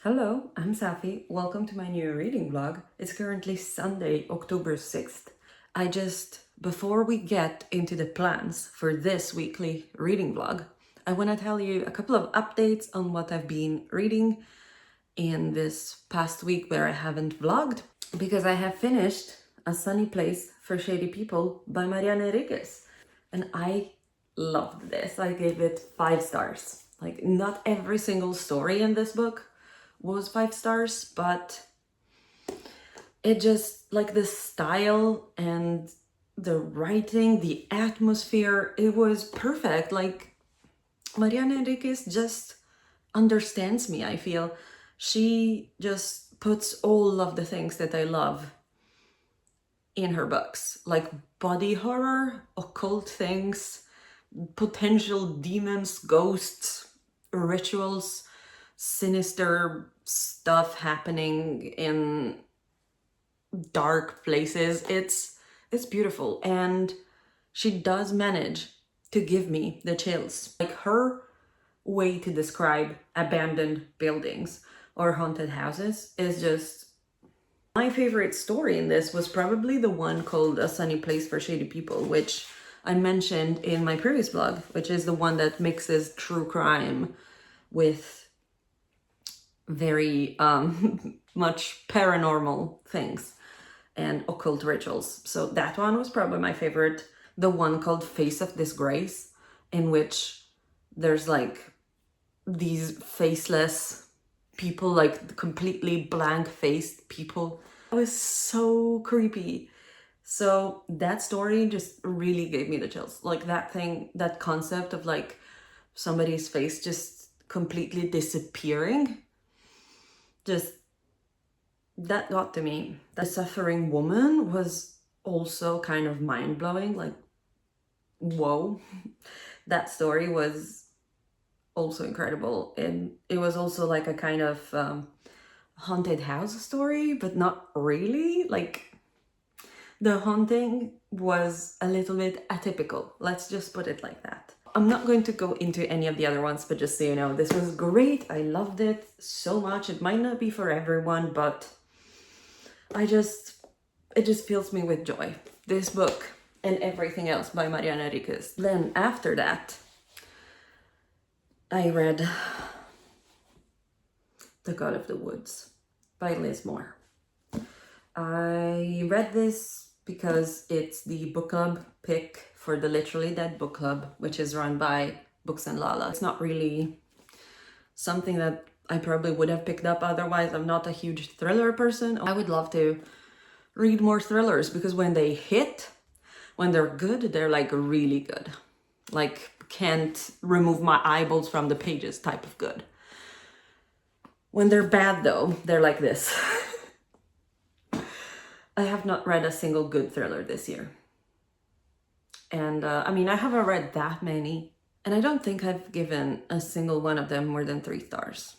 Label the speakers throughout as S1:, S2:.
S1: Hello, I'm Safi. Welcome to my new reading vlog. It's currently Sunday, October 6th. Before we get into the plans for this weekly reading vlog, I want to tell you a couple of updates on what I've been reading in this past week where I haven't vlogged, because I have finished A Sunny Place for Shady People by Mariana Enriquez. And I loved this. I gave it 5 stars. Like, not every single story in this book was 5 stars, but it just, like, the style and the writing, the atmosphere, it was perfect. Like, Mariana Enriquez just understands me, I feel. She just puts all of the things that I love in her books, like body horror, occult things, potential demons, ghosts, rituals, sinister stuff happening in dark places. It's beautiful, and she does manage to give me the chills. Like, her way to describe abandoned buildings or haunted houses is just... My favorite story in this was probably the one called A Sunny Place for Shady People, which I mentioned in my previous blog, which is the one that mixes true crime with very much paranormal things and occult rituals. So that one was probably my favorite. The one called Face of Disgrace, in which there's like these faceless people, like completely blank-faced people. It was so creepy. So that story just really gave me the chills. Like, that thing, that concept of like somebody's face just completely disappearing, just, that got to me. The suffering woman was also kind of mind-blowing. Like, whoa. That story was also incredible, and it was also like a kind of haunted house story, but not really. Like, the haunting was a little bit atypical, let's just put it like that. I'm not going to go into any of the other ones, but just so you know, this was great. I loved it so much. It might not be for everyone, but it just fills me with joy, this book and everything else by Mariana Enriquez. Then after that, I read The God of the Woods by Liz Moore. I read this because it's the book club pick for the Literally Dead book club, which is run by Books and Lala. It's not really something that I probably would have picked up otherwise. I'm not a huge thriller person. I would love to read more thrillers, because when they hit, when they're good, they're like really good. Like, can't remove my eyeballs from the pages type of good. When they're bad though, they're like this. I have not read a single good thriller this year. And I mean, I haven't read that many, and I don't think I've given a single one of them more than 3 stars,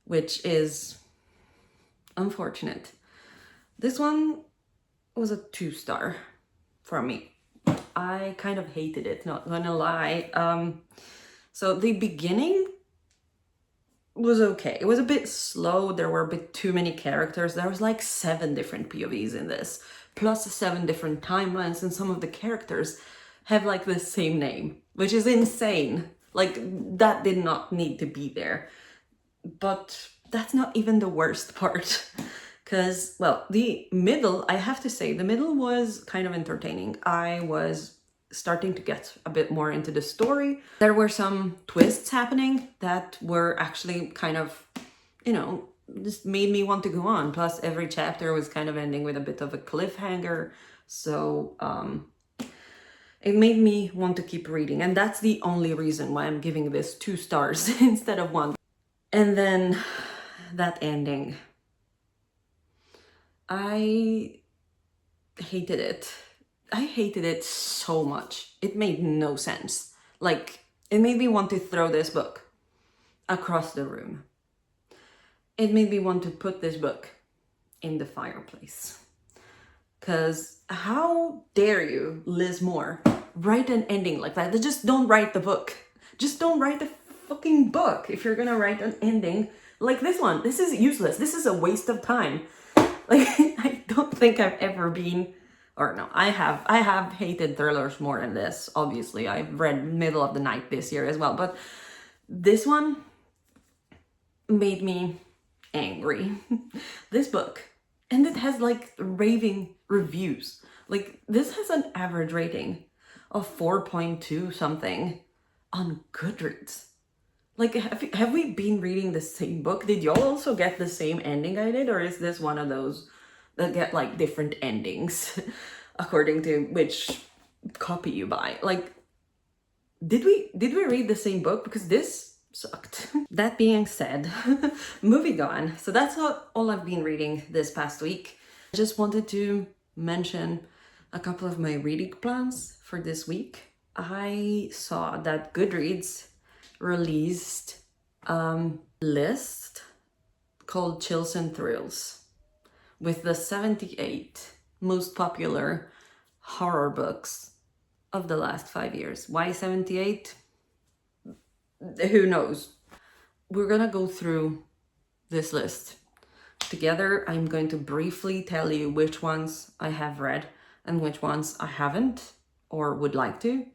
S1: which is unfortunate. This one was a 2 star for me. I kind of hated it, not gonna lie. So the beginning was okay. It was a bit slow. There were a bit too many characters. There was like 7 different POVs in this, plus 7 different timelines, and some of the characters have like the same name, which is insane. Like, that did not need to be there. But that's not even the worst part. Because, well, the middle, I have to say, the middle was kind of entertaining. I was starting to get a bit more into the story. There were some twists happening that were actually kind of, you know, just made me want to go on. Plus, every chapter was kind of ending with a bit of a cliffhanger. So, it made me want to keep reading. And that's the only reason why I'm giving this 2 stars instead of 1. And then that ending, I hated it. I hated it so much. It made no sense. Like, it made me want to throw this book across the room. It made me want to put this book in the fireplace. Because how dare you, Liz Moore, write an ending like that? Just don't write the book. Just don't write the fucking book. If you're gonna write an ending, Like this one, this is useless. This is a waste of time. Like, I don't think I've ever been, or no, I have hated thrillers more than this. Obviously, I've read Middle of the Night this year as well, but this one made me angry. This book, and it has like raving reviews. Like, this has an average rating of 4.2 something on Goodreads. Like, have we been reading the same book? Did y'all also get the same ending I did? Or is this one of those that get like different endings according to which copy you buy? Like, did we read the same book? Because this sucked. That being said, moving on. So that's all I've been reading this past week. I just wanted to mention a couple of my reading plans for this week. I saw that Goodreads released a list called Chills and Thrills with the 78 most popular horror books of the last 5 years. Why 78? Who knows? We're gonna go through this list together. I'm going to briefly tell you which ones I have read and which ones I haven't or would like to.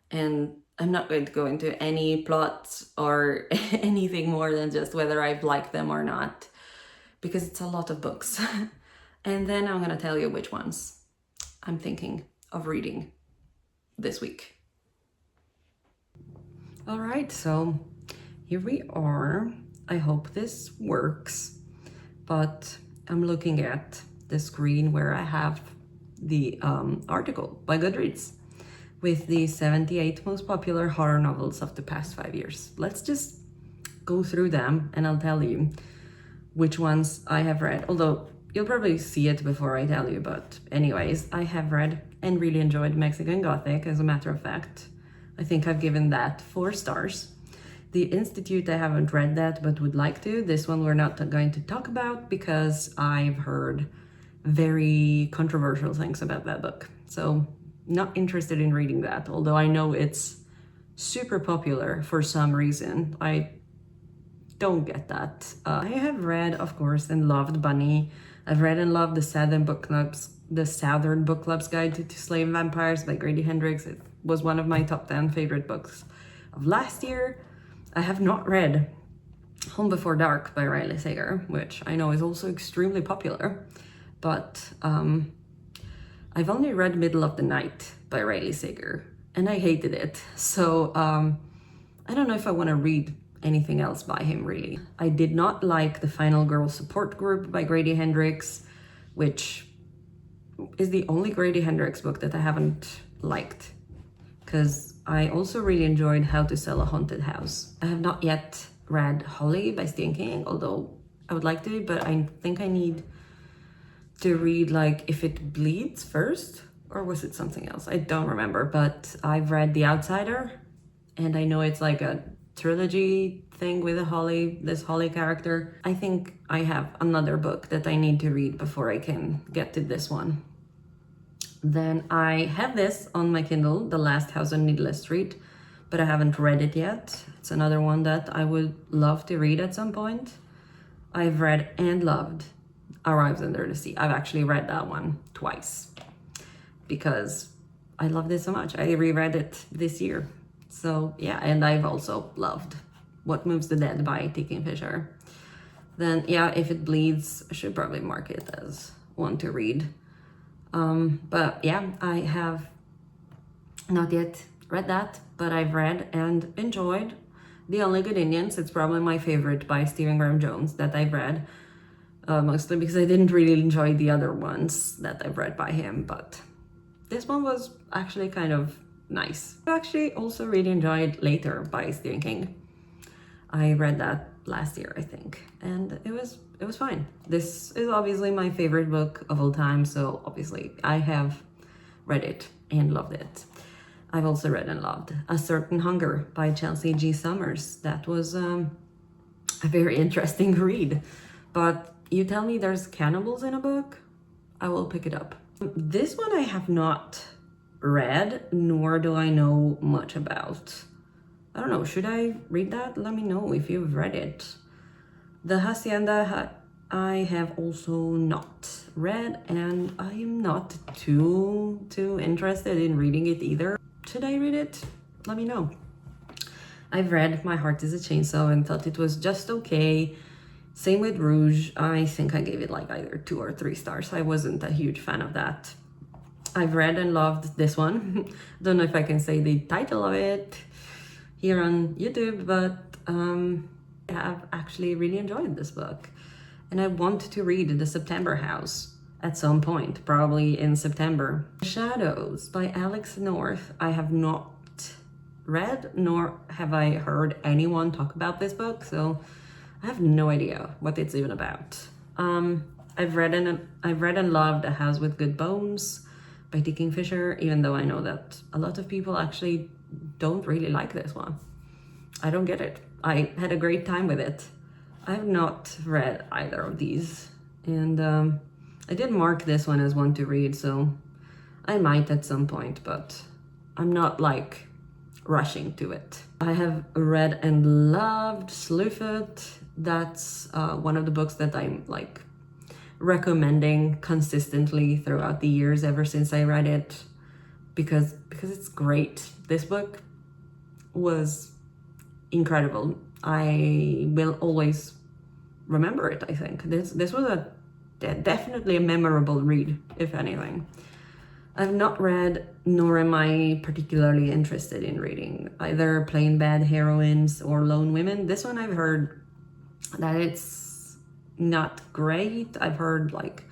S1: And I'm not going to go into any plots or anything more than just whether I've liked them or not, because it's a lot of books. And then I'm going to tell you which ones I'm thinking of reading this week. All right, so here we are. I hope this works, but I'm looking at the screen where I have the article by Goodreads with the 78 most popular horror novels of the past 5 years. Let's just go through them and I'll tell you which ones I have read. Although you'll probably see it before I tell you, but anyways, I have read and really enjoyed Mexican Gothic, as a matter of fact. I think I've given that 4 stars. The Institute, I haven't read that, but would like to. This one we're not going to talk about because I've heard very controversial things about that book. So not interested in reading that, although I know it's super popular for some reason. I don't get that. I have read, of course, and loved Bunny. I've read and loved the Southern Book Club's Guide to Slave Vampires by Grady Hendrix. It was one of my top 10 favorite books of last year. I have not read Home Before Dark by Riley Sager, which I know is also extremely popular, but I've only read Middle of the Night by Riley Sager, and I hated it. So I don't know if I want to read anything else by him, really. I did not like The Final Girl Support Group by Grady Hendrix, which is the only Grady Hendrix book that I haven't liked, because I also really enjoyed How to Sell a Haunted House. I have not yet read Holly by Stephen King, although I would like to, but I think I need to read like If It Bleeds first, or was it something else? I don't remember, but I've read The Outsider, and I know it's like a trilogy thing with this Holly character. I think I have another book that I need to read before I can get to this one. Then I have this on my Kindle, The Last House on Needless Street, but I haven't read it yet. It's another one that I would love to read at some point. I've read and loved Arrives Under the Sea. I've actually read that one twice because I loved it so much. I reread it this year. So yeah, and I've also loved What Moves the Dead by T.K. Fisher. Then yeah, If It Bleeds, I should probably mark it as one to read. But yeah, I have not yet read that, but I've read and enjoyed The Only Good Indians. It's probably my favorite by Stephen Graham Jones that I've read. Mostly because I didn't really enjoy the other ones that I've read by him, but this one was actually kind of nice. I actually also really enjoyed Later by Stephen King. I read that last year, I think, and it was fine. This is obviously my favorite book of all time, so obviously I have read it and loved it. I've also read and loved A Certain Hunger by Chelsea G. Summers. That was a very interesting read, but you tell me there's cannibals in a book, I will pick it up. This one I have not read, nor do I know much about. I don't know, should I read that? Let me know if you've read it. The Hacienda I have also not read, and I am not too interested in reading it either. Should I read it? Let me know. I've read My Heart is a Chainsaw and thought it was just okay. Same with Rouge. I think I gave it like either 2 or 3 stars. I wasn't a huge fan of that. I've read and loved this one. Don't know if I can say the title of it here on YouTube, but I have actually really enjoyed this book. And I want to read The September House at some point, probably in September. Shadows by Alex North. I have not read, nor have I heard anyone talk about this book, so I have no idea what it's even about. I've read and loved A House with Good Bones by T. Kingfisher, even though I know that a lot of people actually don't really like this one. I don't get it. I had a great time with it. I have not read either of these, and I did mark this one as one to read, so I might at some point, but I'm not like rushing to it. I have read and loved Slewfoot. That's one of the books that I'm like recommending consistently throughout the years ever since I read it, because it's great. This book was incredible. I will always remember it. I think this was definitely a memorable read, if anything. I've not read, nor am I particularly interested in reading either Plain Bad Heroines or Lone Women. This one I've heard that it's not great. I've heard like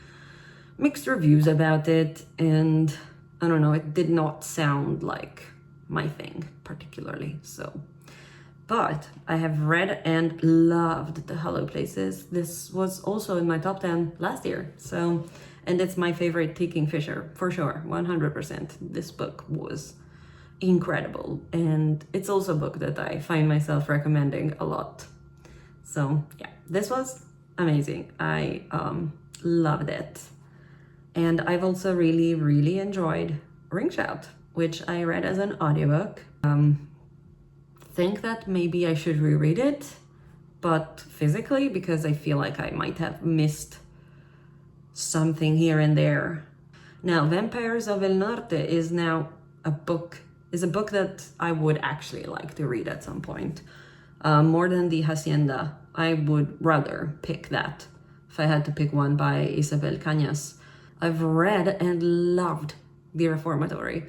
S1: mixed reviews about it, and I don't know, it did not sound like my thing particularly, so. But I have read and loved The Hollow Places. This was also in my top 10 last year, so, and it's my favorite T. Kingfisher, for sure, 100%. This book was incredible, and it's also a book that I find myself recommending a lot. So yeah, this was amazing. I loved it. And I've also really enjoyed Ring Shout, which I read as an audiobook. Think that maybe I should reread it, but physically, because I feel like I might have missed something here and there. Now, Vampires of El Norte is a book that I would actually like to read at some point. More than The Hacienda, I would rather pick that if I had to pick one, by Isabel Cañas. I've read and loved The Reformatory.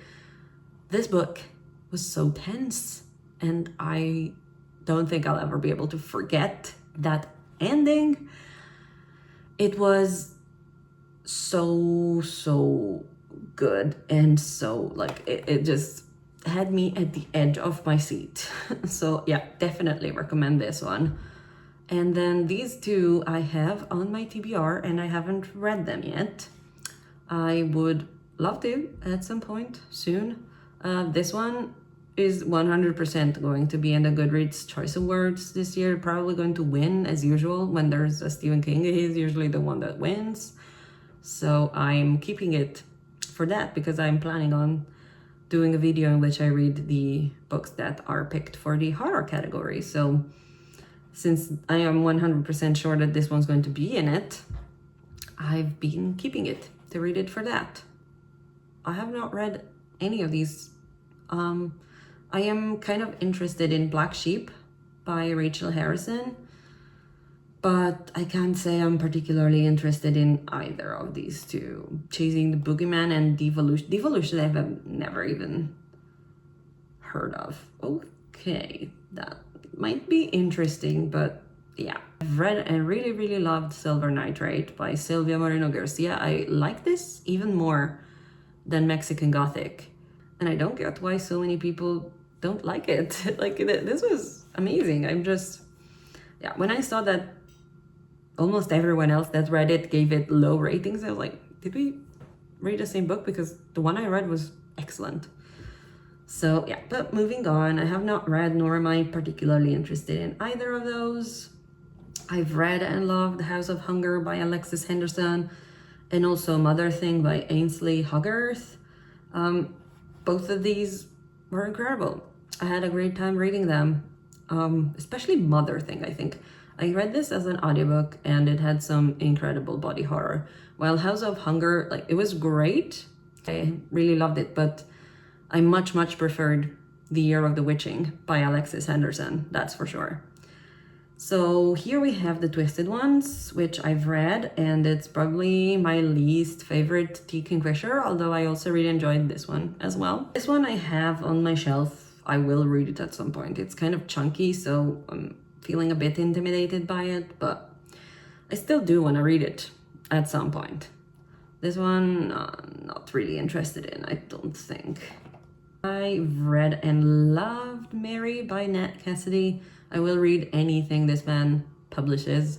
S1: This book was so tense, and I don't think I'll ever be able to forget that ending. It was so good, and so like it just had me at the edge of my seat. So yeah, definitely recommend this one. And then these two I have on my TBR, and I haven't read them yet. I would love to at some point soon. This one is 100% going to be in the Goodreads Choice Awards this year, probably going to win as usual. When there's a Stephen King, he's usually the one that wins. So I'm keeping it for that, because I'm planning on doing a video in which I read the books that are picked for the horror category. So since I am 100% sure that this one's going to be in it, I've been keeping it to read it for that. I have not read any of these. I am kind of interested in Black Sheep by Rachel Harrison, but I can't say I'm particularly interested in either of these two. Chasing the Boogeyman and Devolution I have never even heard of. Okay, that might be interesting, but yeah. I've read and really loved Silver Nitrate by Silvia Moreno Garcia. I like this even more than Mexican Gothic, and I don't get why so many people don't like it. Like, this was amazing. I'm just, yeah, when I saw that almost everyone else that read it gave it low ratings, I was like, did we read the same book? Because the one I read was excellent. So yeah, but moving on, I have not read, nor am I particularly interested in either of those. I've read and loved The House of Hunger by Alexis Henderson, and also Mother Thing by Ainsley Hogarth. Both of these were incredible. I had a great time reading them, especially Mother Thing. I think I read this as an audiobook and it had some incredible body horror. While House of Hunger, like, it was great. I really loved it, but I much preferred The Year of the Witching by Alexis Henderson, that's for sure. So here we have The Twisted Ones, which I've read, and it's probably my least favorite T. Kingfisher, although I also really enjoyed this one as well. This one I have on my shelf. I will read it at some point. It's kind of chunky, so I'm feeling a bit intimidated by it, but I still do want to read it at some point. This one, not really interested in, I don't think. I read and loved Mary by Nat Cassidy. I will read anything this man publishes.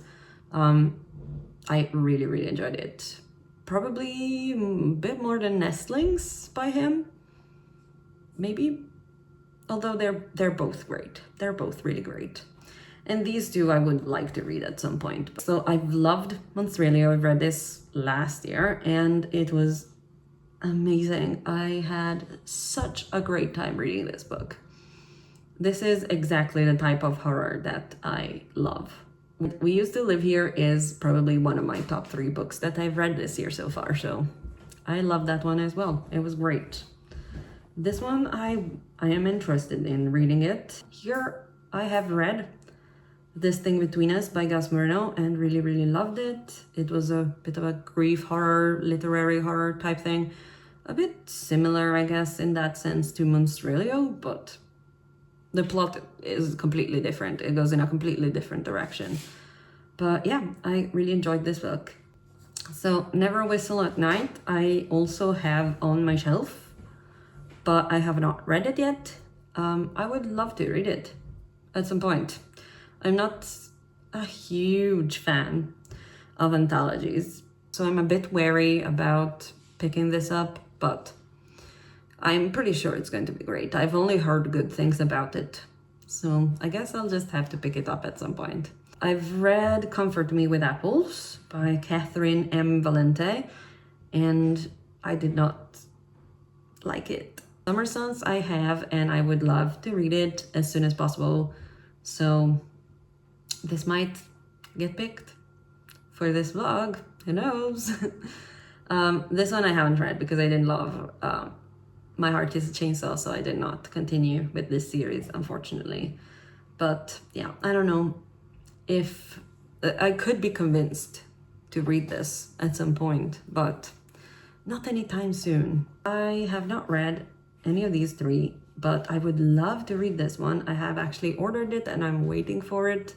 S1: I really enjoyed it. Probably a bit more than Nestlings by him. Maybe. Although they're both great. They're both really great. And these two I would like to read at some point. So I've loved Monstrelia. I've read this last year and it was amazing. I had such a great time reading this book. This is exactly the type of horror that I love. We Used to Live Here is probably one of my top 3 books that I've read this year so far, so I love that one as well. It was great. This one, I am interested in reading it. Here I have read This Thing Between Us by Gus Murnau and really loved it. It was a bit of a grief horror, literary horror type thing. A bit similar, I guess, in that sense to Monstrelia, but the plot is completely different. It goes in a completely different direction. But yeah, I really enjoyed this book. So Never Whistle at Night, I also have on my shelf, but I have not read it yet. I would love to read it at some point. I'm not a huge fan of anthologies, so I'm a bit wary about picking this up, but I'm pretty sure it's going to be great. I've only heard good things about it, so I guess I'll just have to pick it up at some point. I've read Comfort Me with Apples by Catherine M. Valente, and I did not like it. Summer Sons I have, and I would love to read it as soon as possible, so this might get picked for this vlog, who knows? This one I haven't read because I didn't love My Heart is a Chainsaw, so I did not continue with this series, unfortunately. But yeah, I don't know if I could be convinced to read this at some point, but not anytime soon. I have not read any of these 3, but I would love to read this one. I have actually ordered it and I'm waiting for it.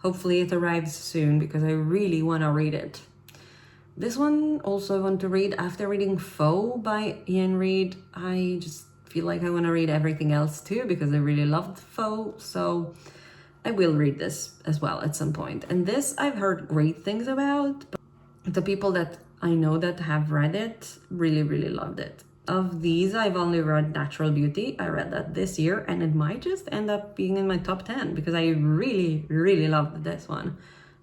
S1: Hopefully it arrives soon because I really want to read it. This one also I want to read. After reading Foe by Ian Reid, I just feel like I want to read everything else too because I really loved Foe, so I will read this as well at some point. And this I've heard great things about, but the people that I know that have read it really loved it. Of these, I've only read Natural Beauty. I read that this year and it might just end up being in my top 10 because I really loved this one.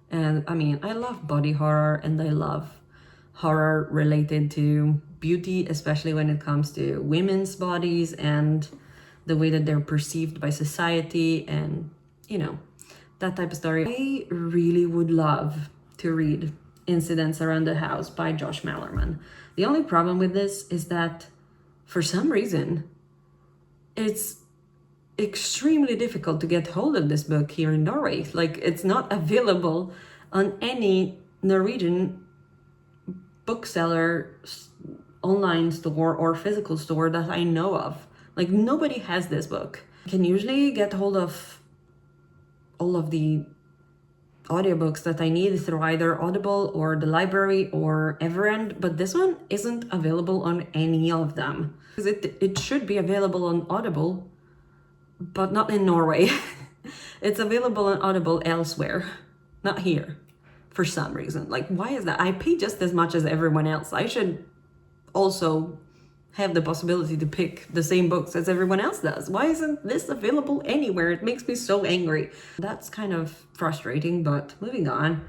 S1: And I mean, I love body horror and I love horror related to beauty, especially when it comes to women's bodies and the way that they're perceived by society and, you know, that type of story. I really would love to read Incidents Around the House by Josh Malerman. The only problem with this is that for some reason, it's extremely difficult to get hold of this book here in Norway. Like, it's not available on any Norwegian bookseller, online store or physical store that I know of. Like, nobody has this book. You can usually get hold of all of the audiobooks that I need through either Audible or the library or Everend, but this one isn't available on any of them. It should be available on Audible, but not in Norway. It's available on Audible elsewhere, not here, for some reason. Like, why is that? I pay just as much as everyone else. I should also have the possibility to pick the same books as everyone else does. Why isn't this available anywhere? It makes me so angry. That's kind of frustrating, but moving on.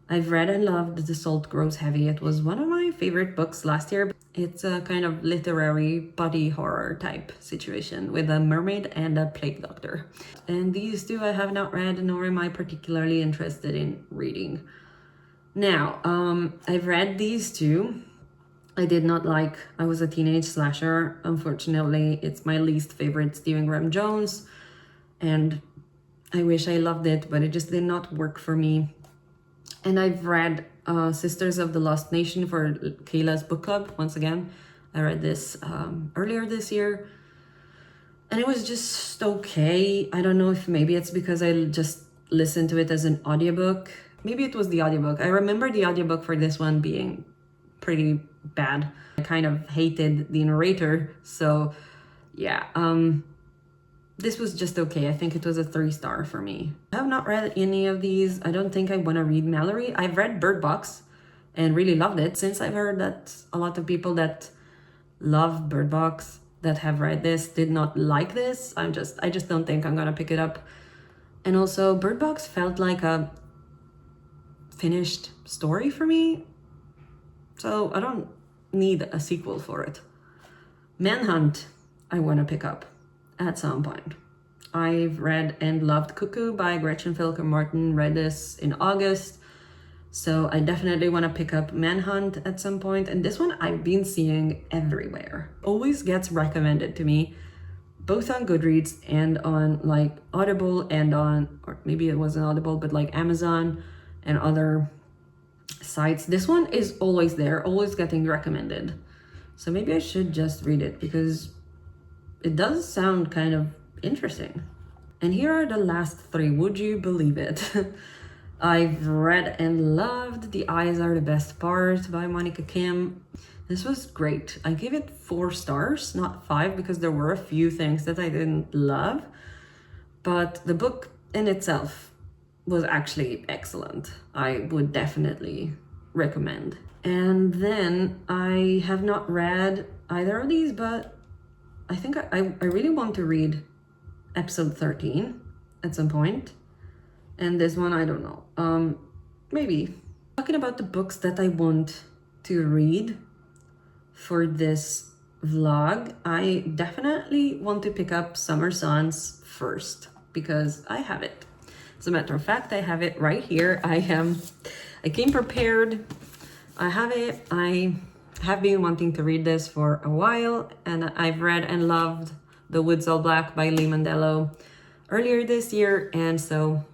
S1: I've read and loved The Salt Grows Heavy. It was one of my favorite books last year. It's a kind of literary body horror type situation with a mermaid and a plague doctor. And these two I have not read, nor am I particularly interested in reading. Now, I've read these two. I did not like I Was a Teenage Slasher. Unfortunately, it's my least favorite Stephen Graham Jones. And I wish I loved it, but it just did not work for me. And I've read Sisters of the Lost Nation for Kayla's book club. Once again, I read this earlier this year. And it was just okay. I don't know if maybe it's because I just listened to it as an audiobook. Maybe it was the audiobook. I remember the audiobook for this one being pretty bad. I kind of hated the narrator. So yeah, this was just okay. I think it was a 3-star for me. I have not read any of these. I don't think I want to read Mallory. I've read Bird Box and really loved it. Since I've heard that a lot of people that love Bird Box that have read this did not like this, I just don't think I'm gonna pick it up. And also Bird Box felt like a finished story for me, so I don't need a sequel for it. Manhunt I want to pick up at some point. I've read and loved Cuckoo by Gretchen Filker Martin, read this in August, so I definitely want to pick up Manhunt at some point. And this one I've been seeing everywhere. Always gets recommended to me, both on Goodreads and on like Audible and on, or maybe it wasn't Audible, but like Amazon and other sites. This one is always there, always getting recommended. So maybe I should just read it because it does sound kind of interesting. And here are the last 3. Would you believe it? I've read and loved The Eyes Are the Best Part by Monica Kim. This was great. I gave it 4 stars, not 5, because there were a few things that I didn't love. But the book in itself was actually excellent. I would definitely recommend. And then I have not read either of these, but I think I really want to read episode 13 at some point. And this one, I don't know. Maybe. Talking about the books that I want to read for this vlog, I definitely want to pick up Summer Sons first because I have it. As a matter of fact, I have it right here. I came prepared. I have it. I have been wanting to read this for a while, and I've read and loved The Woods All Black by Lee Mandello earlier this year, and so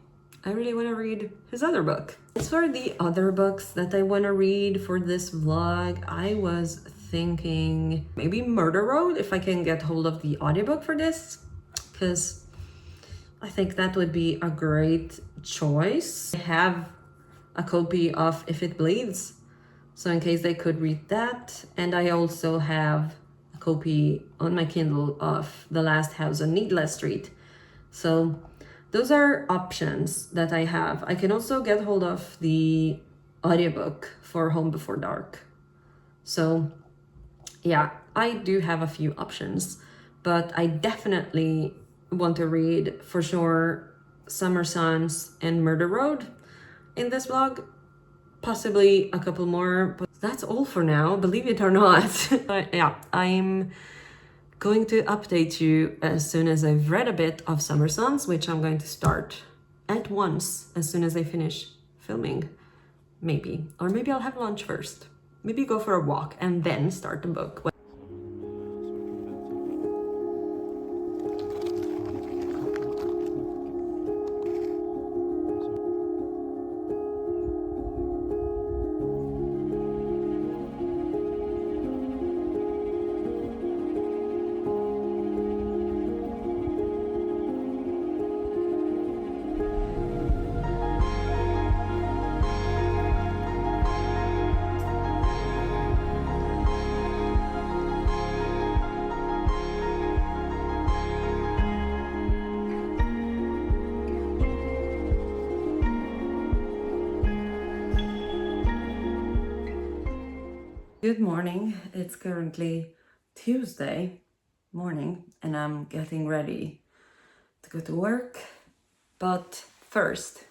S1: I really want to read his other book. As for the other books that I want to read for this vlog, I was thinking maybe Murder Road, if I can get hold of the audiobook for this, because I think that would be a great choice. I have a copy of If It Bleeds, so in case they could read that. And I also have a copy on my Kindle of The Last House on Needless Street. So those are options that I have. I can also get hold of the audiobook for Home Before Dark. So yeah, I do have a few options, but I definitely want to read for sure Summer Sons and Murder Road in this vlog. Possibly a couple more, but that's all for now, believe it or not. But yeah, I'm going to update you as soon as I've read a bit of Summer Sons, which I'm going to start at once as soon as I finish filming, maybe. Or maybe I'll have lunch first. Maybe go for a walk and then start the book. Good morning. It's currently Tuesday morning and I'm getting ready to go to work. But first,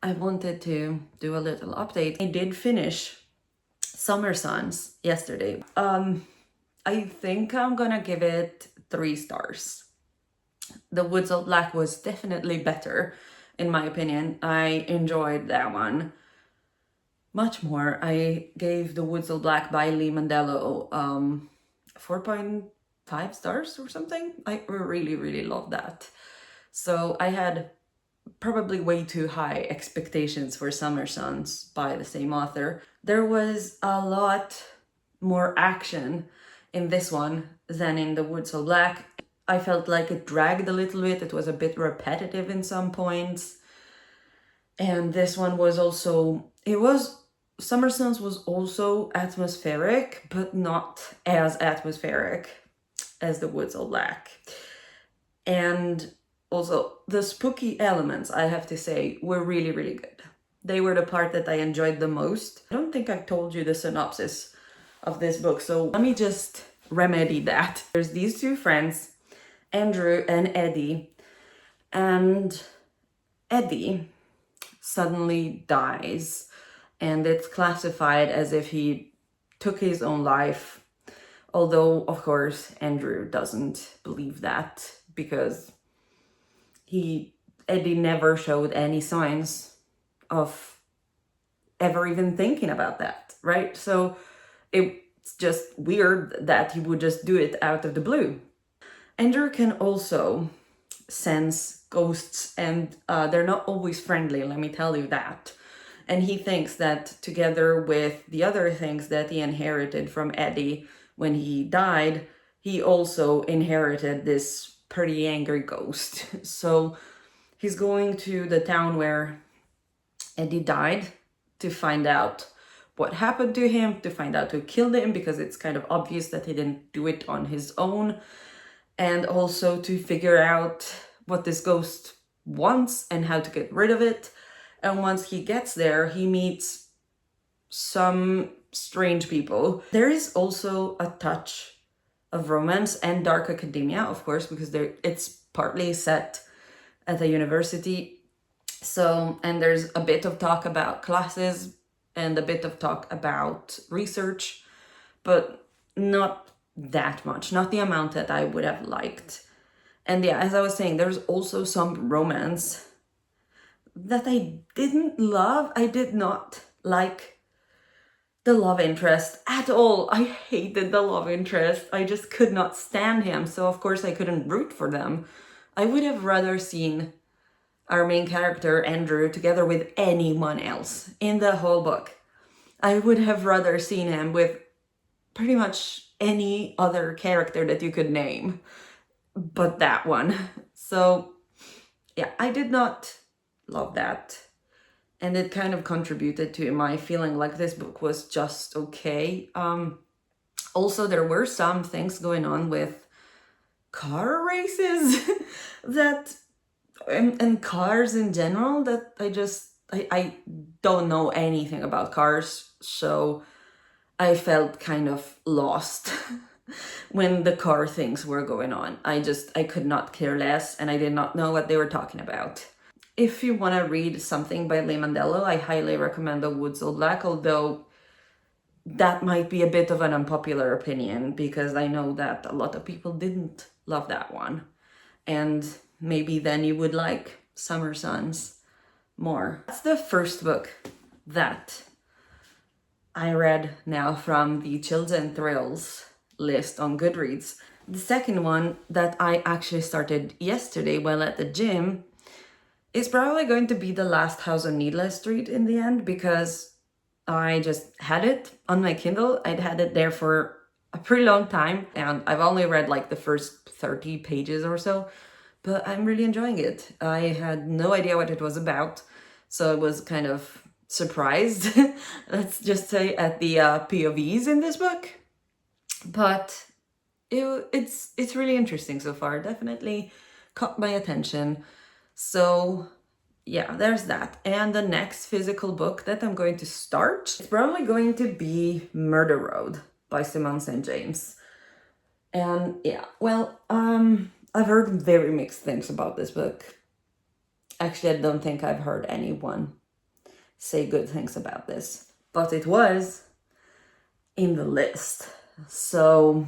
S1: I wanted to do a little update. I did finish Summer Suns yesterday. I think I'm gonna give it 3 stars. The Woods of Black was definitely better, in my opinion. I enjoyed that one much more. I gave The Woods of Black by Lee Mandello 4.5 stars or something. I really, really love that. So I had probably way too high expectations for Summer Suns by the same author. There was a lot more action in this one than in The Woods of Black. I felt like it dragged a little bit. It was a bit repetitive in some points. And this one was also, Summer Suns was also atmospheric, but not as atmospheric as The Woods of Black. And also, the spooky elements, I have to say, were really, really good. They were the part that I enjoyed the most. I don't think I told you the synopsis of this book, so let me just remedy that. There's these two friends, Andrew and Eddie, and Eddie suddenly dies, and it's classified as if he took his own life, although, of course, Andrew doesn't believe that because Eddie never showed any signs of ever even thinking about that, right? So it's just weird that he would just do it out of the blue. Andrew can also sense ghosts, and they're not always friendly, let me tell you that. And he thinks that together with the other things that he inherited from Eddie when he died, he also inherited this pretty angry ghost. So he's going to the town where Eddie died to find out what happened to him, to find out who killed him, because it's kind of obvious that he didn't do it on his own, and also to figure out what this ghost wants and how to get rid of it. And once he gets there, he meets some strange people. There is also a touch of romance and dark academia, of course, because it's partly set at a university. So, and there's a bit of talk about classes and a bit of talk about research, but not that much, not the amount that I would have liked. And yeah, as I was saying, there's also some romance that I didn't love. I did not like the love interest at all. I hated the love interest. I just could not stand him. So of course I couldn't root for them. I would have rather seen our main character, Andrew, together with anyone else in the whole book. I would have rather seen him with pretty much any other character that you could name, but that one. So yeah, I did not love that. And it kind of contributed to my feeling like this book was just okay. Also, there were some things going on with car races that and cars in general that I don't know anything about cars, so I felt kind of lost when the car things were going on. I could not care less, and I did not know what they were talking about. If you want to read something by Lee Mandello, I highly recommend The Woods of Black, although that might be a bit of an unpopular opinion because I know that a lot of people didn't love that one. And maybe then you would like Summer Suns more. That's the first book that I read now from the Chills and Thrills list on Goodreads. The second one that I actually started yesterday while at the gym is probably going to be The Last House on Needless Street in the end, because I just had it on my Kindle. I'd had it there for a pretty long time, and I've only read like the first 30 pages or so, but I'm really enjoying it. I had no idea what it was about, so I was kind of surprised, let's just say, at the POVs in this book. But it's really interesting so far. Definitely caught my attention. So yeah, there's that. And the next physical book that I'm going to start is probably going to be Murder Road by Simone St. James. And yeah, well, I've heard very mixed things about this book. Actually, I don't think I've heard anyone say good things about this, but it was in the list. So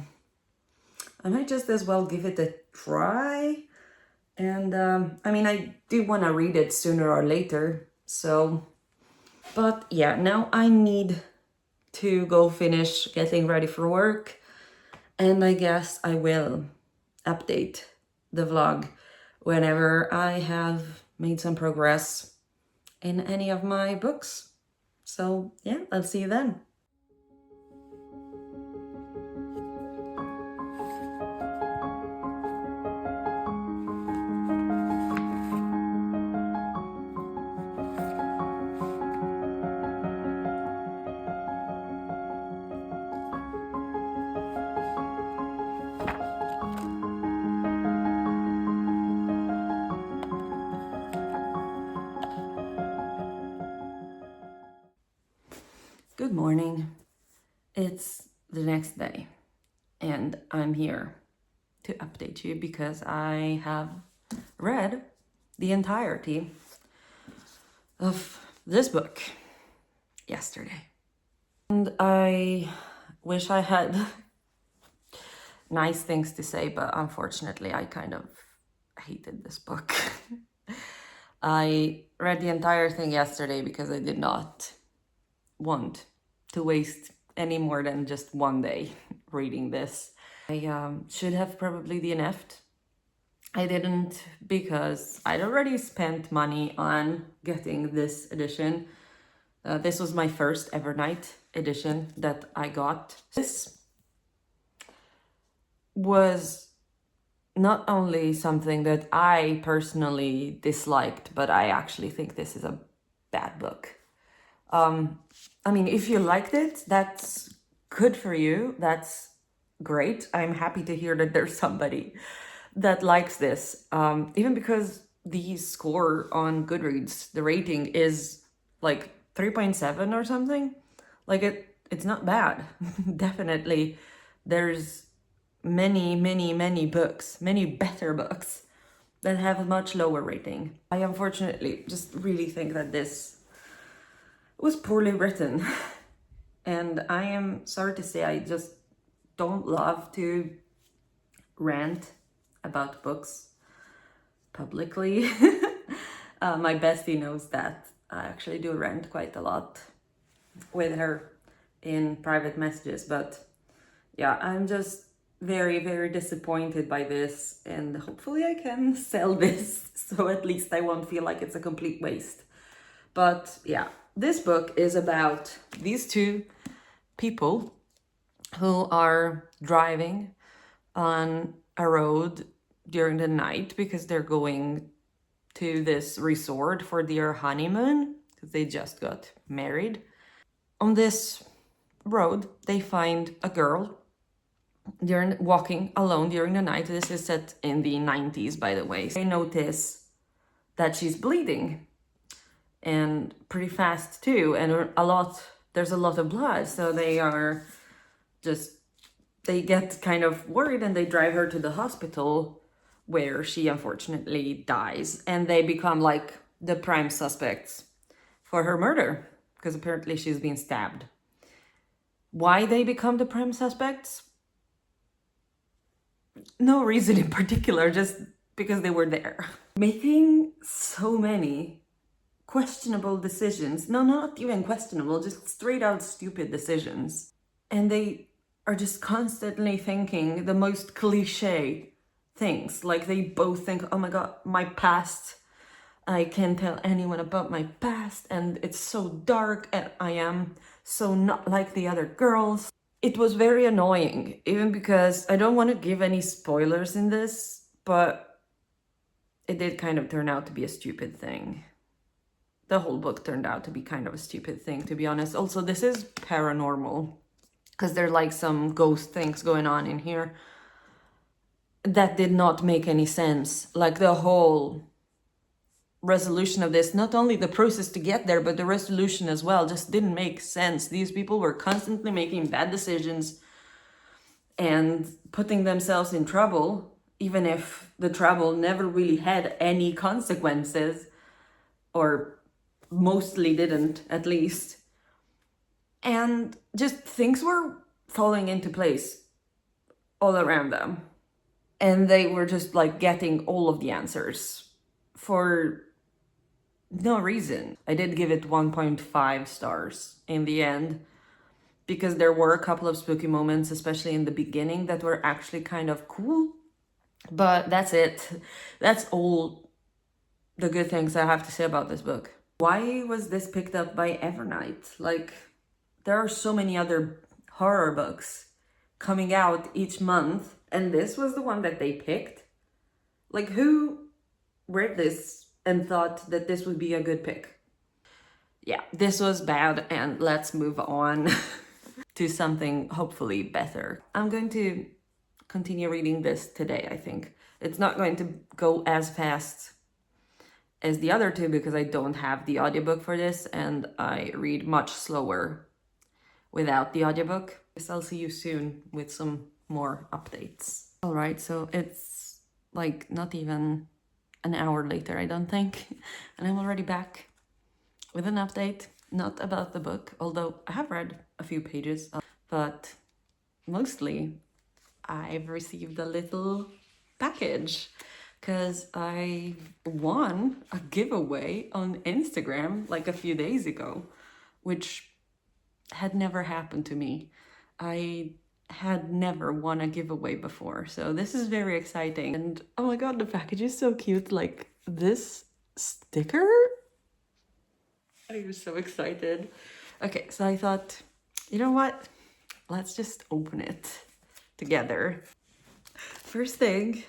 S1: I might just as well give it a try. And I mean, I do want to read it sooner or later. So, but yeah, now I need to go finish getting ready for work. And I guess I will update the vlog whenever I have made some progress in any of my books. So yeah, I'll see you then. Good morning. It's the next day and I'm here to update you because I have read the entirety of this book yesterday. And I wish I had nice things to say, but unfortunately I kind of hated this book. I read the entire thing yesterday because I did not want to waste any more than just one day reading this. I should have probably DNF'd. I didn't because I'd already spent money on getting this edition. This was my first Evernight edition that I got. This was not only something that I personally disliked, but I actually think this is a bad book. I mean, if you liked it, that's good for you. That's great. I'm happy to hear that there's somebody that likes this. Even because the score on Goodreads, the rating is like 3.7 or something. Like it's not bad. Definitely. There's many books, many better books that have a much lower rating. I unfortunately just really think that this was poorly written. And I am sorry to say, I just don't love to rant about books publicly. My bestie knows that I actually do rant quite a lot with her in private messages, but yeah, I'm just very disappointed by this, and hopefully I can sell this so at least I won't feel like it's a complete waste. But yeah, this book is about these two people who are driving on a road during the night because they're going to this resort for their honeymoon because they just got married. On this road, they find a girl walking alone during the night. This is set in the 90s, by the way. They notice that she's bleeding, and pretty fast too, and there's a lot of blood, so they get kind of worried and they drive her to the hospital where she unfortunately dies, and they become like the prime suspects for her murder because apparently she's been stabbed. Why they become the prime suspects? No reason in particular, just because they were there. Making so many questionable decisions. No, not even questionable, just straight out stupid decisions. And they are just constantly thinking the most cliche things. Like they both think, oh my God, my past. I can't tell anyone about my past and it's so dark and I am so not like the other girls. It was very annoying, even because I don't want to give any spoilers in this, but it did kind of turn out to be a stupid thing. The whole book turned out to be kind of a stupid thing, to be honest. Also, this is paranormal because there's like some ghost things going on in here that did not make any sense. Like the whole resolution of this, not only the process to get there, but the resolution as well, just didn't make sense. These people were constantly making bad decisions and putting themselves in trouble, even if the trouble never really had any consequences or mostly didn't, at least. And just things were falling into place all around them. And they were just like getting all of the answers for no reason. I did give it 1.5 stars in the end because there were a couple of spooky moments, especially in the beginning, that were actually kind of cool. But that's it. That's all the good things I have to say about this book. Why was this picked up by Evernight? Like, there are so many other horror books coming out each month, and this was the one that they picked? Like, who read this and thought that this would be a good pick? Yeah, this was bad, and let's move on to something hopefully better. I'm going to continue reading this today, I think. It's not going to go as fast as the other two because I don't have the audiobook for this, and I read much slower without the audiobook. I'll see you soon with some more updates. All right, so it's like not even an hour later, I don't think, and I'm already back with an update, not about the book, although I have read a few pages, but mostly I've received a little package because I won a giveaway on Instagram like a few days ago, which had never happened to me. I had never won a giveaway before, so this is very exciting. And oh my god, the package is so cute. Like this sticker, I was so excited. Okay, so I thought, you know what, let's just open it together. First thing,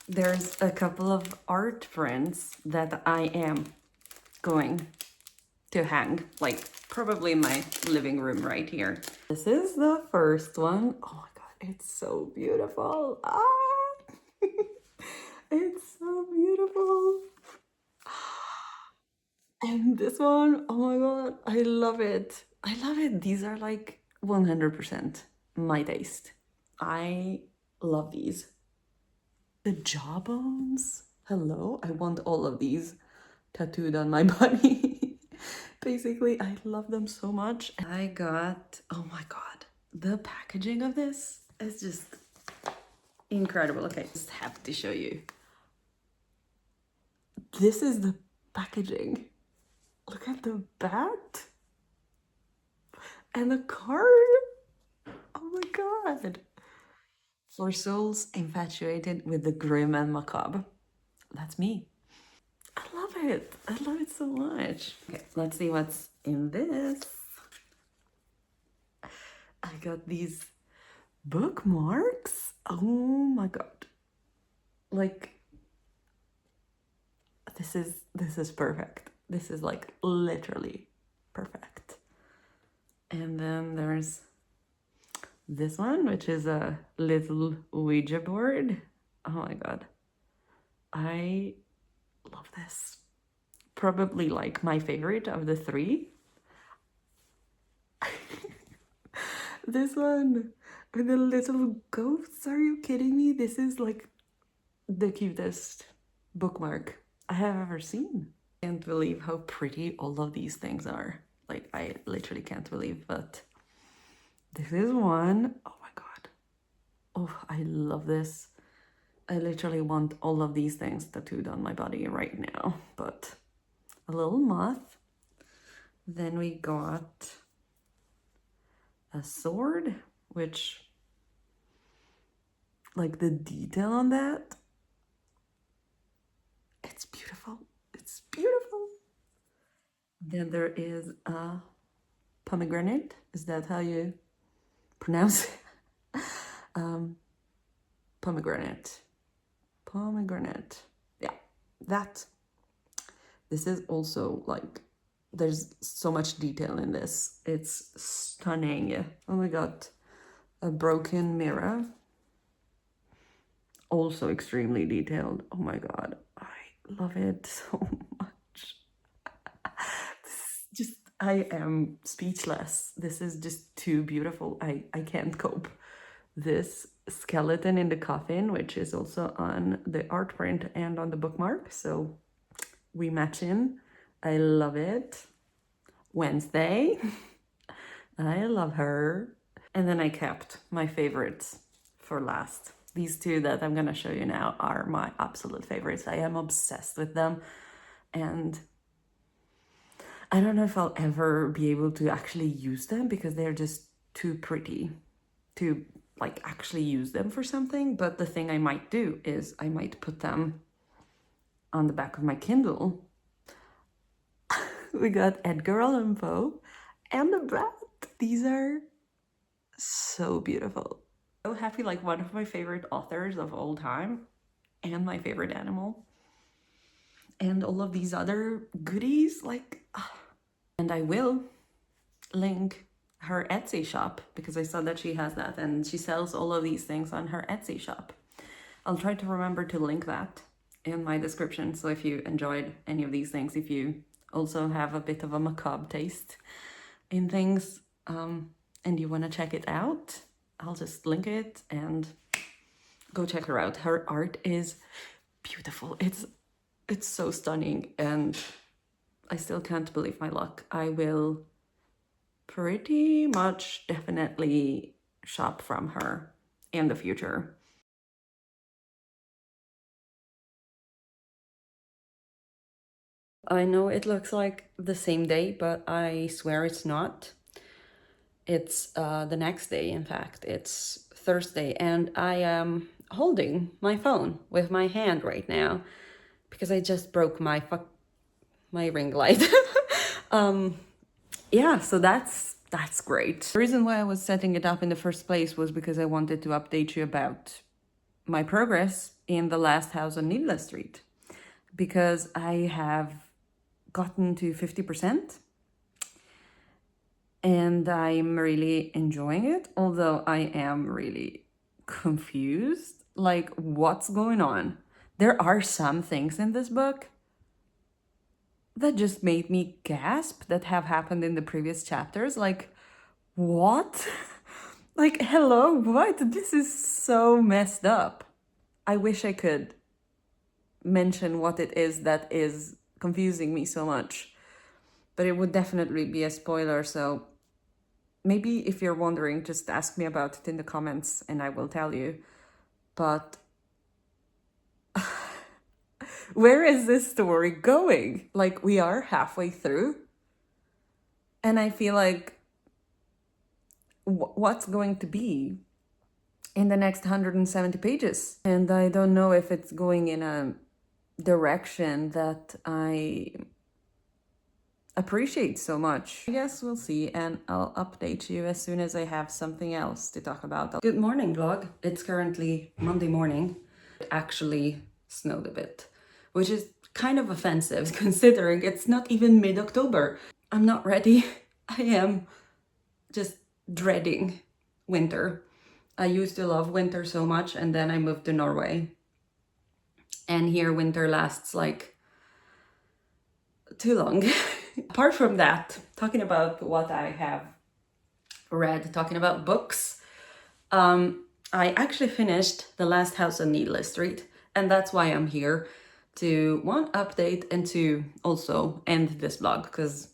S1: there's a couple of art prints that I am going to hang, like probably in my living room right here. This is the first one. Oh my god, it's so beautiful. Ah! It's so beautiful. And this one, oh my god, I love it. I love it. These are like 100% my taste. I love these. The jawbones. Hello, I want all of these tattooed on my body. Basically, I love them so much. I got, oh my god, the packaging of this is just incredible. Okay, just have to show you. This is the packaging. Look at the bat and the card. Oh my god. For souls infatuated with the grim and macabre. That's me. I love it. I love it so much. Okay, let's see what's in this. I got these bookmarks. Oh my god. Like this is perfect. This is like literally perfect. And then there's this one, which is a little Ouija board. Oh my god. I love this. Probably like my favorite of the three. This one with the little ghosts. Are you kidding me? This is like the cutest bookmark I have ever seen. Can't believe how pretty all of these things are. Like, I literally can't believe, but this is one. Oh my god. Oh, I love this. I literally want all of these things tattooed on my body right now, but a little moth. Then we got a sword, which, like the detail on that, it's beautiful. It's beautiful. Then there is a pomegranate. Is that how you pronounce it? Pomegranate. Pomegranate. Yeah, that. This is also like, there's so much detail in this. It's stunning. Oh my god. A broken mirror. Also extremely detailed. Oh my god. I love it so much. Just, I am speechless. This is just too beautiful. I can't cope. This skeleton in the coffin, which is also on the art print and on the bookmark. So we match in I love it. Wednesday. I love her. And then I kept my favorites for last. These two that I'm gonna show you now are my absolute favorites. I am obsessed with them. And I don't know if I'll ever be able to actually use them because they're just too pretty to like actually use them for something. But the thing I might do is I might put them on the back of my Kindle. We got Edgar Allan Poe and the bat. These are so beautiful. So happy, like one of my favorite authors of all time and my favorite animal. And all of these other goodies, like, and I will link her Etsy shop because I saw that she has that and she sells all of these things on her Etsy shop. I'll try to remember to link that in my description. So if you enjoyed any of these things, if you also have a bit of a macabre taste in things, and you want to check it out, I'll just link it and go check her out. Her art is beautiful. It's so stunning and I still can't believe my luck. I will pretty much definitely shop from her in the future. I know it looks like the same day, but I swear it's not. It's the next day, in fact. It's Thursday, and I am holding my phone with my hand right now because I just broke my ring light. Yeah, so that's great. The reason why I was setting it up in the first place was because I wanted to update you about my progress in the last house on Needless Street, because I have gotten to 50% and I'm really enjoying it, although I am really confused. Like, what's going on? There are some things in this book that just made me gasp that have happened in the previous chapters. Like, what? Like, hello, what? This is so messed up. I wish I could mention what it is that is confusing me so much, but it would definitely be a spoiler. So maybe if you're wondering, just ask me about it in the comments and I will tell you. But where is this story going? Like, we are halfway through and I feel like what's going to be in the next 170 pages? And I don't know if it's going in a direction that I appreciate so much. I guess we'll see, and I'll update you as soon as I have something else to talk about. Good morning, vlog. It's currently Monday morning. It actually snowed a bit, which is kind of offensive considering it's not even mid-October. I'm not ready. I am just dreading winter. I used to love winter so much, and then I moved to Norway. And here winter lasts like too long. Apart from that, talking about what I have read, talking about books, I actually finished The Last House on Needless Street, and that's why I'm here, to one, update, and to also end this vlog, because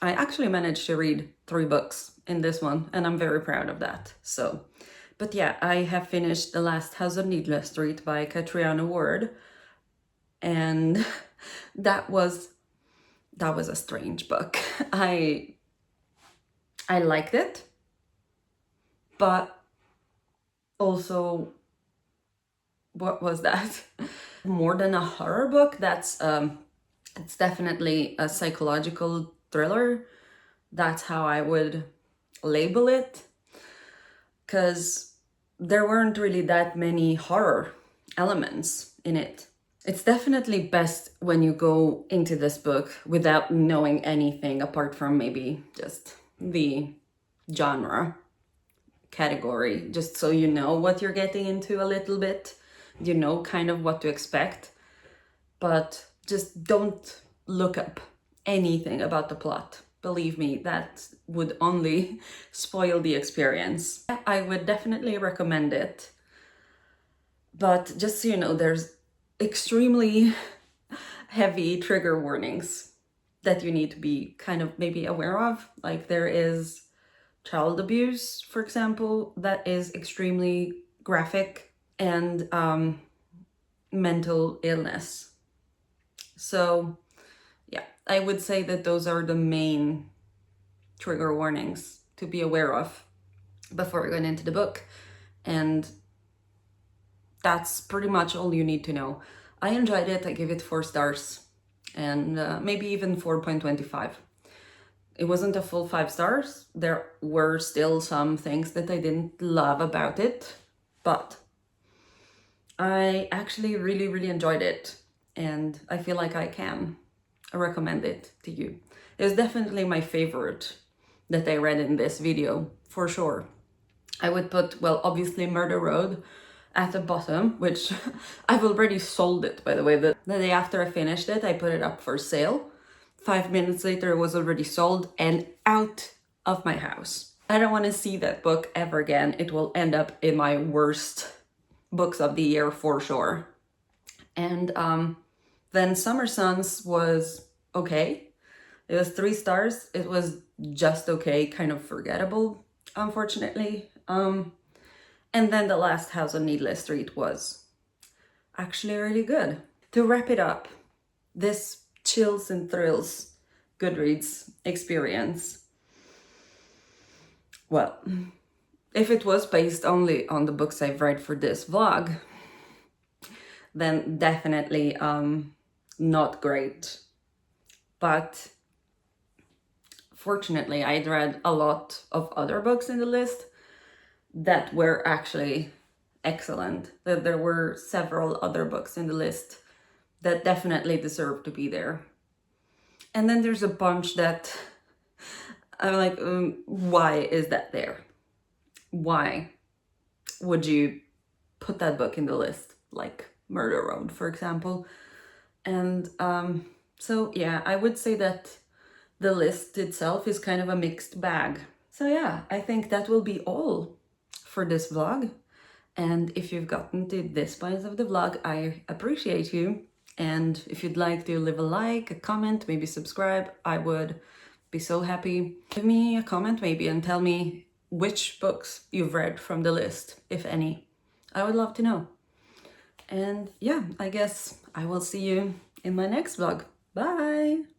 S1: I actually managed to read 3 books in this one, and I'm very proud of that. So, but yeah, I have finished The Last House on Needless Street by Catriona Ward, and that was a strange book. I liked it, but also, what was that? More than a horror book, that's it's definitely a psychological thriller. That's how I would label it, because there weren't really that many horror elements in it. It's definitely best when you go into this book without knowing anything apart from maybe just the genre category, just so you know what you're getting into a little bit, you know kind of what to expect, but just don't look up anything about the plot. Believe me, that would only spoil the experience. I would definitely recommend it, but just so you know, there's extremely heavy trigger warnings that you need to be kind of maybe aware of. Like there is child abuse, for example, that is extremely graphic, and mental illness. So yeah, I would say that those are the main trigger warnings to be aware of before going into the book. And that's pretty much all you need to know. I enjoyed it. I give it 4 stars, and maybe even 4.25. It wasn't a full 5 stars. There were still some things that I didn't love about it, but I actually really, really enjoyed it, and I feel like I can recommend it to you. It's definitely my favorite that I read in this video, for sure. I would put, well, obviously Murder Road at the bottom, which I've already sold it, by the way. The day after I finished it, I put it up for sale. 5 minutes later, it was already sold and out of my house. I don't want to see that book ever again. It will end up in my worst books of the year for sure. And then Summer Sons was okay. It was 3 stars. It was just okay, kind of forgettable, unfortunately. And then The Last House on Needless Street was actually really good. To wrap it up, this chills and thrills Goodreads experience, well, if it was based only on the books I've read for this vlog, then definitely not great. But fortunately, I'd read a lot of other books in the list that were actually excellent. There were several other books in the list that definitely deserve to be there. And then there's a bunch that I'm like, why is that there? Why would you put that book in the list? Like Murder Road, for example. And so yeah, I would say that the list itself is kind of a mixed bag. So yeah, I think that will be all for this vlog. And if you've gotten to this point of the vlog, I appreciate you. And if you'd like to leave a like, a comment, maybe subscribe, I would be so happy. Give me a comment maybe and tell me which books you've read from the list, if any. I would love to know. And yeah, I guess I will see you in my next vlog. Bye!